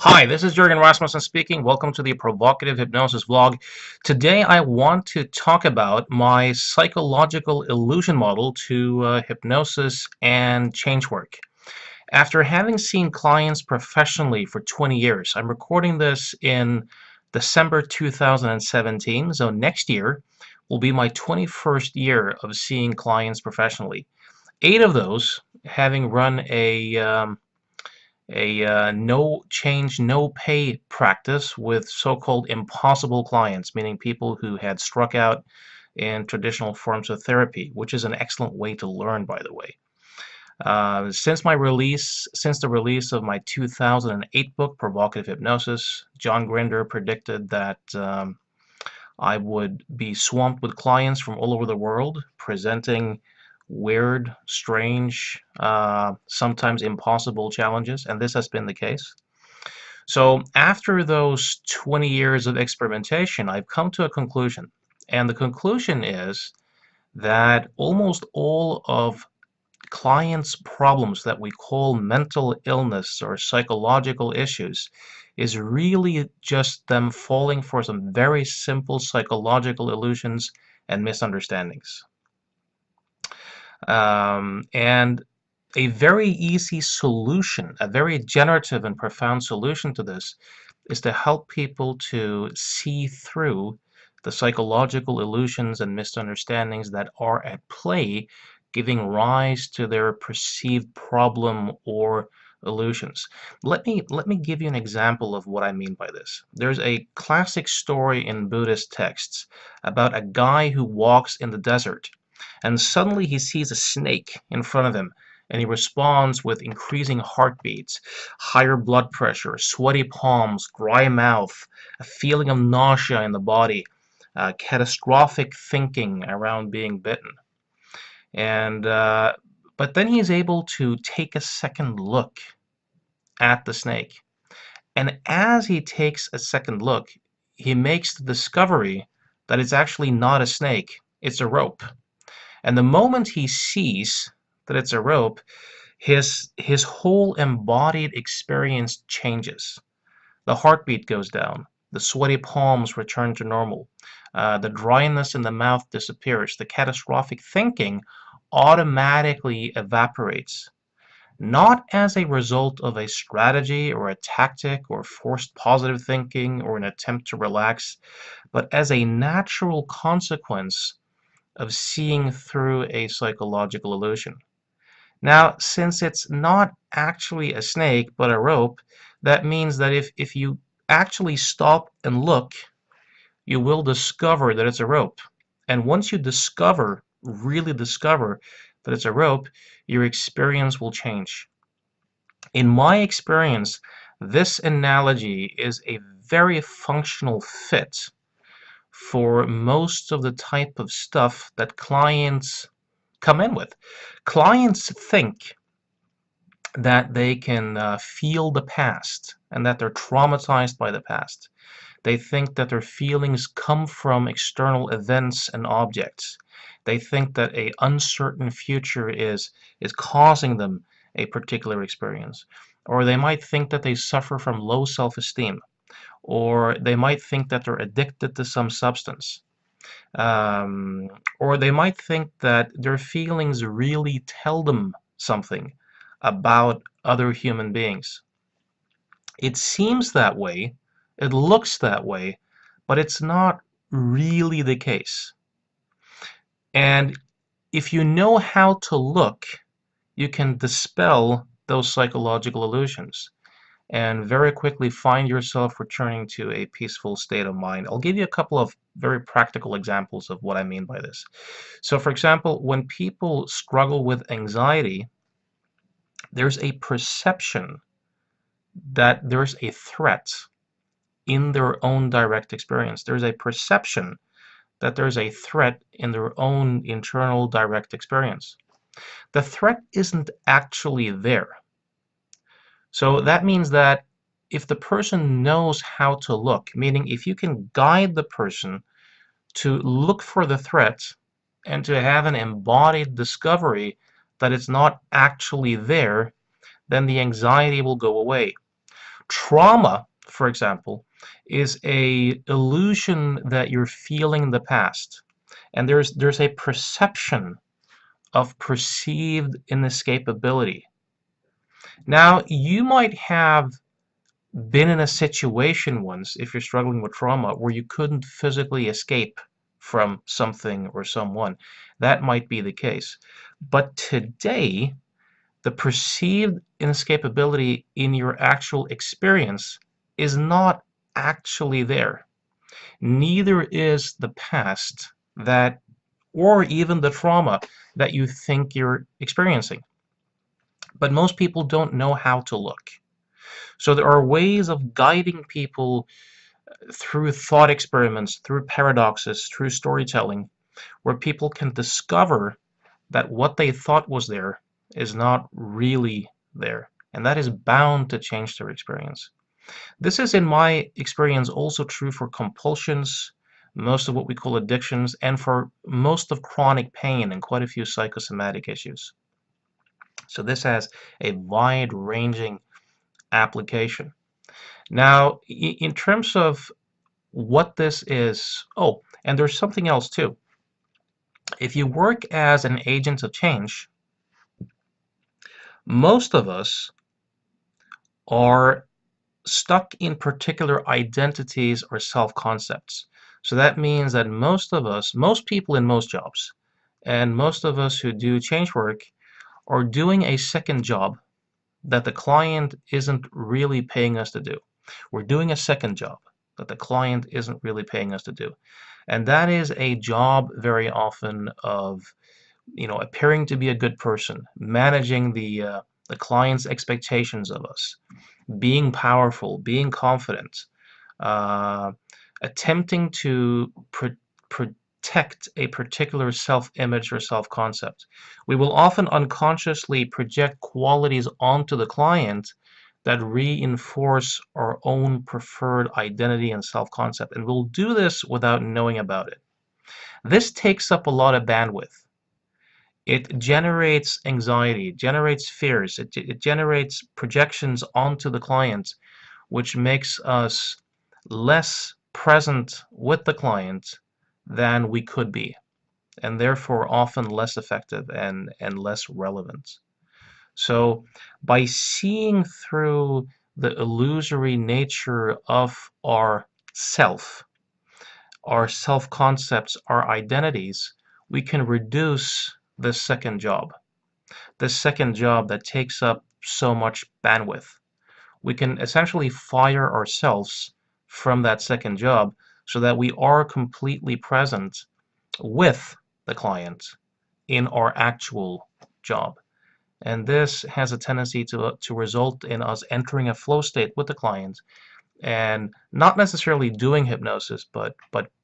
Hi, this is Jurgen Rasmussen speaking. Welcome to the Provocative Hypnosis vlog. Today I want to talk about my psychological illusion model to hypnosis and changework. After having seen clients professionally for 20 years, I'm recording this in December 2017, so next year will be my 21st year of seeing clients professionally. 8 of those having run a no change, no pay practice with so-called impossible clients, meaning people who had struck out in traditional forms of therapy, which is an excellent way to learn, by the way. Since the release of my 2008 book, Provocative Hypnosis, John Grinder predicted that I would be swamped with clients from all over the world presenting weird, strange, sometimes impossible challenges, and this has been the case. So after those 20 years of experimentation, I've come to a conclusion. And the conclusion is that almost all of clients' problems that we call mental illness or psychological issues is really just them falling for some very simple psychological illusions and misunderstandings. And a very easy solution, a very generative and profound solution to this, is to help people to see through the psychological illusions and misunderstandings that are at play, giving rise to their perceived problem or illusions. Let me give you an example of what I mean by this. There's a classic story in Buddhist texts about a guy who walks in the desert, and suddenly he sees a snake in front of him, and he responds with increasing heartbeats, higher blood pressure, sweaty palms, dry mouth, a feeling of nausea in the body, catastrophic thinking around being bitten. And but then he's able to take a second look at the snake. And as he takes a second look, he makes the discovery that it's actually not a snake, it's a rope. And the moment he sees that it's a rope, his whole embodied experience changes. The heartbeat goes down. The sweaty palms return to normal. The dryness in the mouth disappears. The catastrophic thinking automatically evaporates. Not as a result of a strategy or a tactic or forced positive thinking or an attempt to relax, but as a natural consequence of seeing through a psychological illusion. Now, since it's not actually a snake but a rope, that means that if you actually stop and look, you will discover that it's a rope. And once you discover, really discover that it's a rope, your experience will change. In my experience, this analogy is a very functional fit for most of the type of stuff that clients come in with. Clients think that they can feel the past and that they're traumatized by the past. They think that their feelings come from external events and objects. They think that a uncertain future is causing them a particular experience. Or they might think that they suffer from low self-esteem. Or they might think that they're addicted to some substance. Or they might think that their feelings really tell them something about other human beings. It seems that way, it looks that way, but it's not really the case. And if you know how to look, you can dispel those psychological illusions and very quickly find yourself returning to a peaceful state of mind. I'll give you a couple of very practical examples of what I mean by this. So, for example, when people struggle with anxiety, there's a perception that there's a threat in their own direct experience. There's a perception that there's a threat in their own internal direct experience. The threat isn't actually there. So that means that if the person knows how to look, meaning if you can guide the person to look for the threat and to have an embodied discovery that it's not actually there, then the anxiety will go away. Trauma, for example, is a illusion that you're feeling in the past, and there's a perception of perceived inescapability. Now, you might have been in a situation once, if you're struggling with trauma, where you couldn't physically escape from something or someone. That might be the case. But today, the perceived inescapability in your actual experience is not actually there. Neither is the past that, or even the trauma that you think you're experiencing. But most people don't know how to look. So there are ways of guiding people through thought experiments, through paradoxes, through storytelling, where people can discover that what they thought was there is not really there. And that is bound to change their experience. This is, in my experience, also true for compulsions, most of what we call addictions, and for most of chronic pain and quite a few psychosomatic issues. So this has a wide-ranging application. Now, in terms of what this is, oh, and there's something else too. If you work as an agent of change, most of us are stuck in particular identities or self-concepts. So that means that most of us, most people in most jobs, and most of us who do change work are doing a second job that the client isn't really paying us to do. We're doing a second job that the client isn't really paying us to do. And that is a job very often of, appearing to be a good person, managing the client's expectations of us, being powerful, being confident, uh, attempting to protect a particular self-image or self-concept. We will often unconsciously project qualities onto the client that reinforce our own preferred identity and self-concept, and we'll do this without knowing about it. This takes up a lot of bandwidth. It generates anxiety, generates fears, it generates projections onto the client, which makes us less present with the client than we could be, and therefore often less effective and less relevant. So by seeing through the illusory nature of our self, our self-concepts, our identities, we can reduce this second job. This second job that takes up so much bandwidth. We can essentially fire ourselves from that second job so that we are completely present with the client in our actual job. And this has a tendency to result in us entering a flow state with the client and not necessarily doing hypnosis, but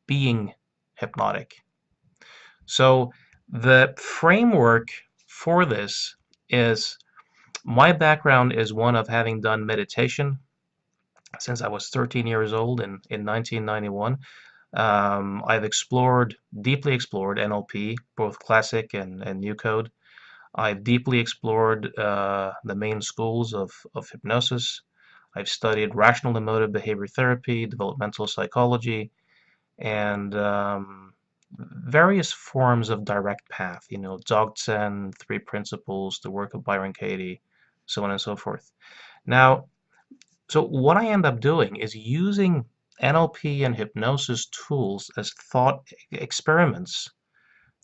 being hypnotic. So the framework for this is, my background is one of having done meditation since I was 13 years old in 1991. I've deeply explored NLP, both classic and new code. I've deeply explored the main schools of hypnosis. I've studied rational emotive behavior therapy, developmental psychology, and various forms of direct path, Dzogchen, Three Principles, the work of Byron Katie, so on and so forth. Now, so what I end up doing is using NLP and hypnosis tools as thought experiments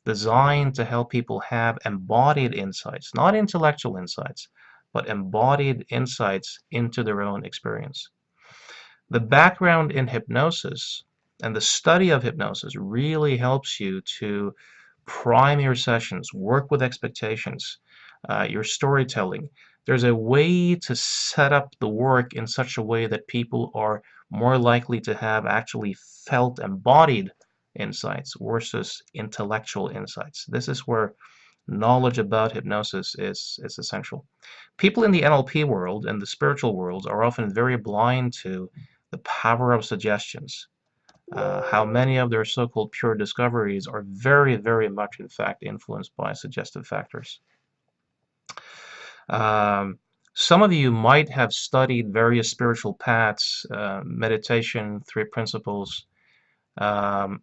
designed to help people have embodied insights, not intellectual insights, but embodied insights into their own experience. The background in hypnosis and the study of hypnosis really helps you to prime your sessions, work with expectations, your storytelling. There's a way to set up the work in such a way that people are more likely to have actually felt embodied insights versus intellectual insights. This is where knowledge about hypnosis is essential. People in the NLP world and the spiritual worlds are often very blind to the power of suggestions. How many of their so-called pure discoveries are very, very much, in fact, influenced by suggestive factors. Um, Some of you might have studied various spiritual paths, meditation, three principles, um,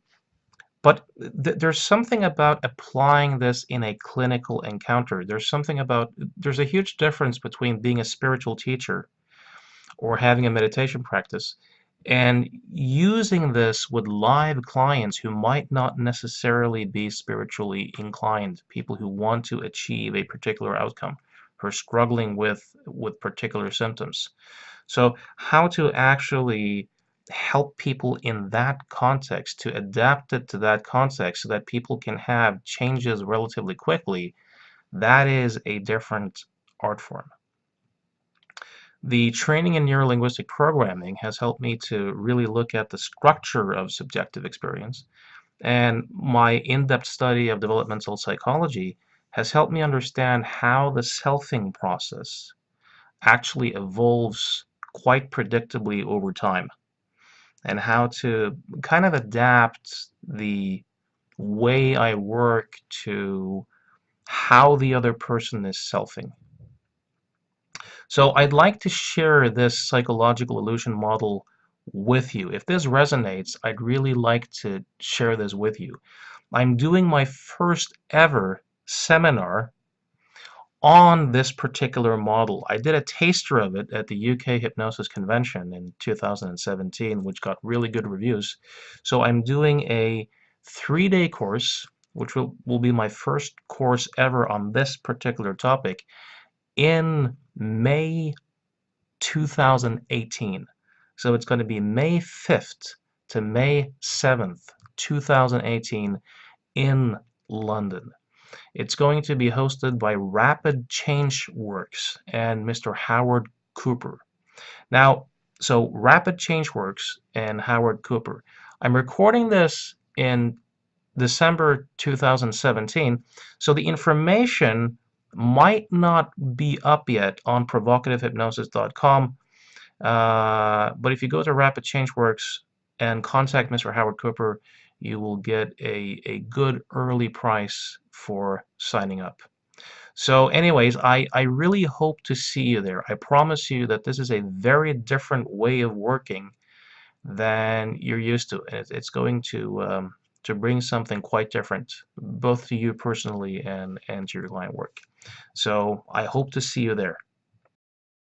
but there's something about applying this in a clinical encounter. There's a huge difference between being a spiritual teacher or having a meditation practice and using this with live clients who might not necessarily be spiritually inclined, people who want to achieve a particular outcome, who are struggling with particular symptoms. So how to actually help people in that context, to adapt it to that context so that people can have changes relatively quickly, that is a different art form. The training in neurolinguistic programming has helped me to really look at the structure of subjective experience, and my in-depth study of developmental psychology has helped me understand how the selfing process actually evolves quite predictably over time, and how to kind of adapt the way I work to how the other person is selfing. So I'd like to share this psychological illusion model with you. If this resonates, I'd really like to share this with you. I'm doing my first ever seminar on this particular model. I did a taster of it at the UK Hypnosis Convention in 2017, which got really good reviews. So I'm doing a 3-day course, which will be my first course ever on this particular topic, in May 2018. So it's going to be May 5th to May 7th, 2018 in London. It's going to be hosted by Rapid Changeworks and Mr. Howard Cooper. Now, so Rapid Changeworks and Howard Cooper. I'm recording this in December 2017, so the information might not be up yet on provocativehypnosis.com, but if you go to Rapid Changeworks and contact Mr. Howard Cooper, you will get a good early price for signing up. So anyways, I really hope to see you there. I promise you that this is a very different way of working than you're used to. It's going to bring something quite different, both to you personally and to your client work. So I hope to see you there.